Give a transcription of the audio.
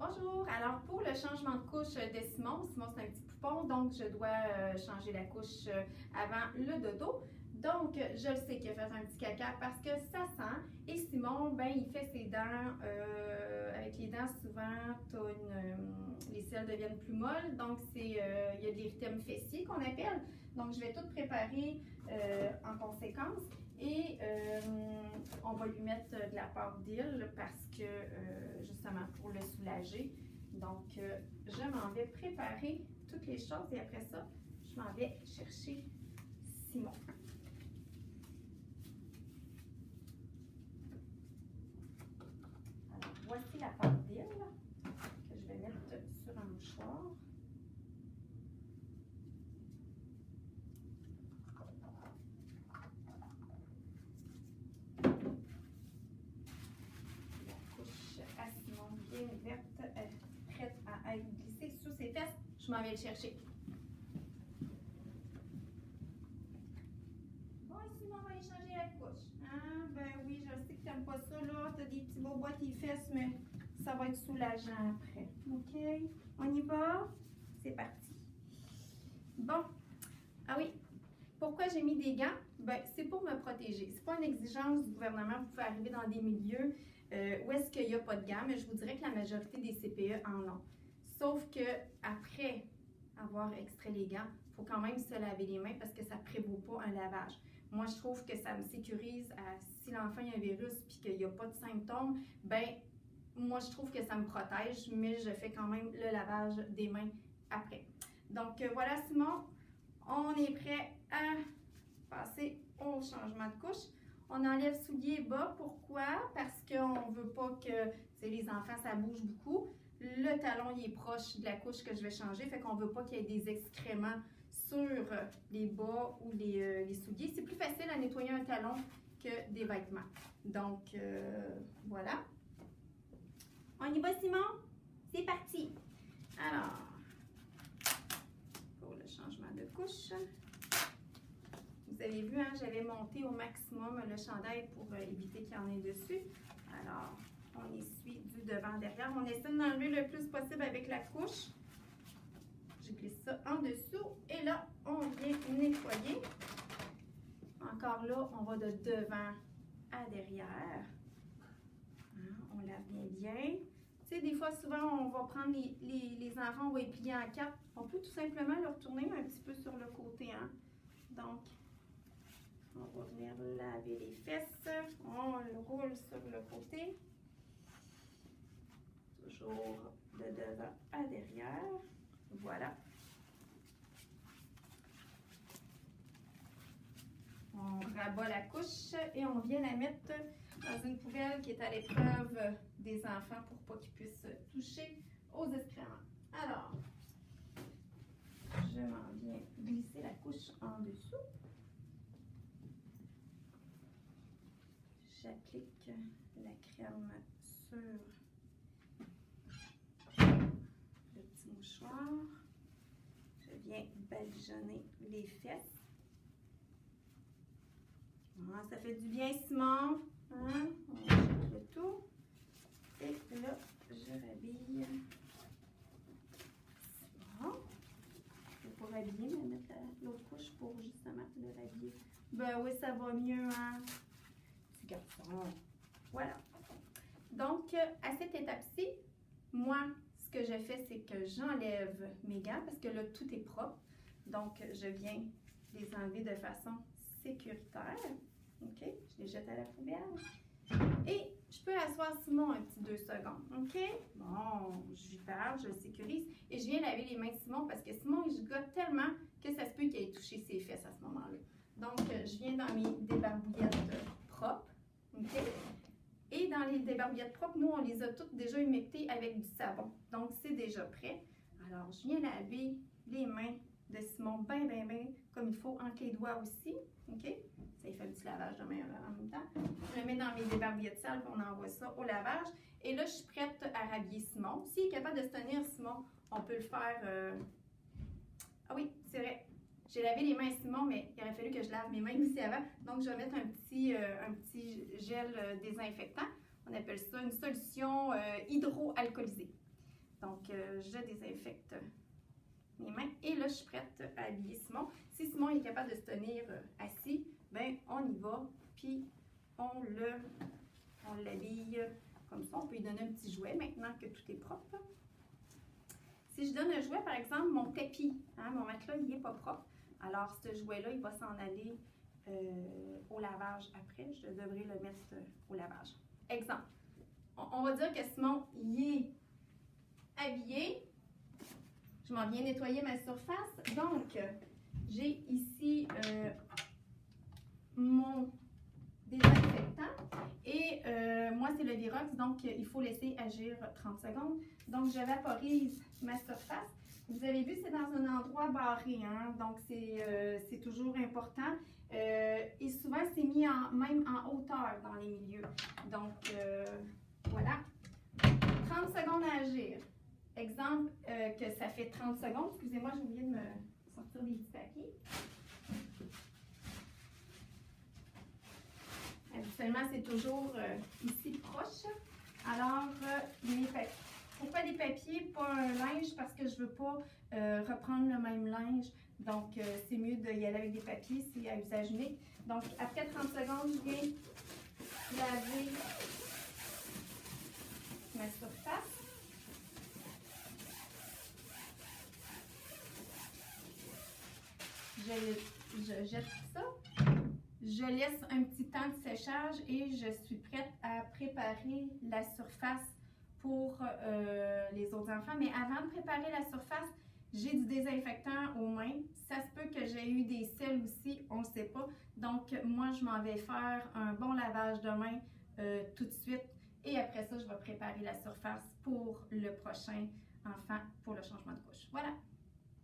Bonjour! Alors pour le changement de couche de Simon, Simon c'est un petit poupon, donc je dois changer la couche avant le dodo. Donc je le sais qu'il a fait un petit caca parce que ça sent. Et Simon, ben il fait ses dents, avec les dents souvent, les selles deviennent plus molles, donc il y a de l'érythème fessier qu'on appelle. Donc je vais tout préparer en conséquence. Et on va lui mettre de la pâte d'île parce que, justement, pour le soulager. Donc, je m'en vais préparer toutes les choses et après ça, je m'en vais chercher Simon. Alors, voici la pâte d'île que je vais mettre sur un mouchoir. Bien ouverte, prête à être glissée sous ses fesses. Je m'en vais le chercher. Bon, Simon va aller changer la couche. Ah, ben oui, je sais que tu n'aimes pas ça, là. Tu as des petits bobos à tes fesses, mais ça va être soulageant après. OK? On y va? C'est parti. Bon. Ah oui. Pourquoi j'ai mis des gants? Ben, c'est pour me protéger. Ce n'est pas une exigence du gouvernement. Vous pouvez arriver dans des milieux où est-ce qu'il n'y a pas de gants, mais je vous dirais que la majorité des CPE en ont. Sauf que après avoir extrait les gants, il faut quand même se laver les mains parce que ça ne prévaut pas un lavage. Moi, je trouve que ça me sécurise si l'enfant a un virus et qu'il n'y a pas de symptômes, ben moi, je trouve que ça me protège, mais je fais quand même le lavage des mains après. Donc, voilà, Simon, on est prêt à passer au changement de couche. On enlève souliers bas. Pourquoi? Parce qu'on ne veut pas que les enfants, ça bouge beaucoup. Le talon, il est proche de la couche que je vais changer. Fait qu'on ne veut pas qu'il y ait des excréments sur les bas ou les souliers. C'est plus facile à nettoyer un talon que des vêtements. Donc, voilà. On y va, Simon? C'est parti! Alors, pour le changement de couche. Vous avez vu, hein, j'avais monté au maximum le chandail pour éviter qu'il y en ait dessus. Alors, on essuie du devant derrière. On essaie d'enlever le plus possible avec la couche. Je glisse ça en dessous. Et là, on vient nettoyer. Encore là, on va de devant à derrière. Hein, on lave bien. Tu sais, des fois, souvent, on va prendre les enfants, on va les plier en quatre. On peut tout simplement le retourner un petit peu sur le côté. Hein. Donc, on va venir laver les fesses. On le roule sur le côté. Toujours de devant à derrière. Voilà. On rabat la couche et on vient la mettre dans une poubelle qui est à l'épreuve des enfants pour pas qu'ils puissent toucher aux excréments. Alors, je m'en viens glisser la couche en dessous. J'applique la crème sur le petit mouchoir. Je viens badigeonner les fesses. Ah, ça fait du bien, Simon. Hein? On jette le tout. Et là, je rhabille. Bon. Je vais pas rhabiller, mais mettre l'autre couche pour justement le rhabiller. Ben oui, ça va mieux, hein? Petit garçon. Voilà. Donc, à cette étape-ci, moi, ce que je fais, c'est que j'enlève mes gants parce que là, tout est propre. Donc, je viens les enlever de façon sécuritaire. OK? Je les jette à la poubelle. Et je peux asseoir Simon un petit 2 secondes. OK? Bon, je lui parle, je le sécurise. Et je viens laver les mains de Simon parce que Simon, il gigote tellement que ça se peut qu'il ait touché ses fesses à ce moment-là. Donc, je viens dans mes débarbouillettes propres. OK? Et dans les débarbouillettes propres, nous, on les a toutes déjà humectées avec du savon. Donc, c'est déjà prêt. Alors, je viens laver les mains de Simon bien, comme il faut, entre les doigts aussi. OK? Ça, il fait un petit lavage de main en même temps. Je le mets dans mes débarbouillettes sales, puis on envoie ça au lavage. Et là, je suis prête à rhabiller Simon. S'il est capable de se tenir, Simon, on peut le faire... Ah oui, c'est vrai. J'ai lavé les mains à Simon, mais il aurait fallu que je lave mes mains aussi avant. Donc, je vais mettre un petit gel désinfectant. On appelle ça une solution hydroalcoolisée. Donc, je désinfecte mes mains. Et là, je suis prête à habiller Simon. Si Simon est capable de se tenir assis, ben on y va. Puis, on l'habille comme ça. On peut lui donner un petit jouet maintenant que tout est propre. Si je donne un jouet, par exemple, mon tapis, hein, mon matelas, il n'est pas propre. Alors, ce jouet-là, il va s'en aller au lavage après. Je devrais le mettre au lavage. Exemple, on va dire que Simon, il est habillé. Je m'en viens nettoyer ma surface. Donc, j'ai ici mon désinfectant. Et moi, c'est le Virox, donc il faut laisser agir 30 secondes. Donc, je vaporise ma surface. Vous avez vu, c'est dans un endroit barré, hein? Donc c'est toujours important. Et souvent, c'est mis même en hauteur dans les milieux. Donc, voilà. 30 secondes à agir. Exemple que ça fait 30 secondes. Excusez-moi, j'ai oublié de me sortir des petits papiers. Habituellement, c'est toujours ici proche. Alors, mes papiers. Pourquoi des papiers, pas un linge? Parce que je ne veux pas reprendre le même linge. Donc, c'est mieux d'y aller avec des papiers, c'est à usage unique. Donc, après 30 secondes, je viens laver ma surface. Je jette ça. Je laisse un petit temps de séchage et je suis prête à préparer la surface pour les autres enfants. Mais avant de préparer la surface, j'ai du désinfectant aux mains. Ça se peut que j'ai eu des selles aussi, on ne sait pas. Donc, moi, je m'en vais faire un bon lavage de mains tout de suite. Et après ça, je vais préparer la surface pour le prochain enfant pour le changement de couche. Voilà.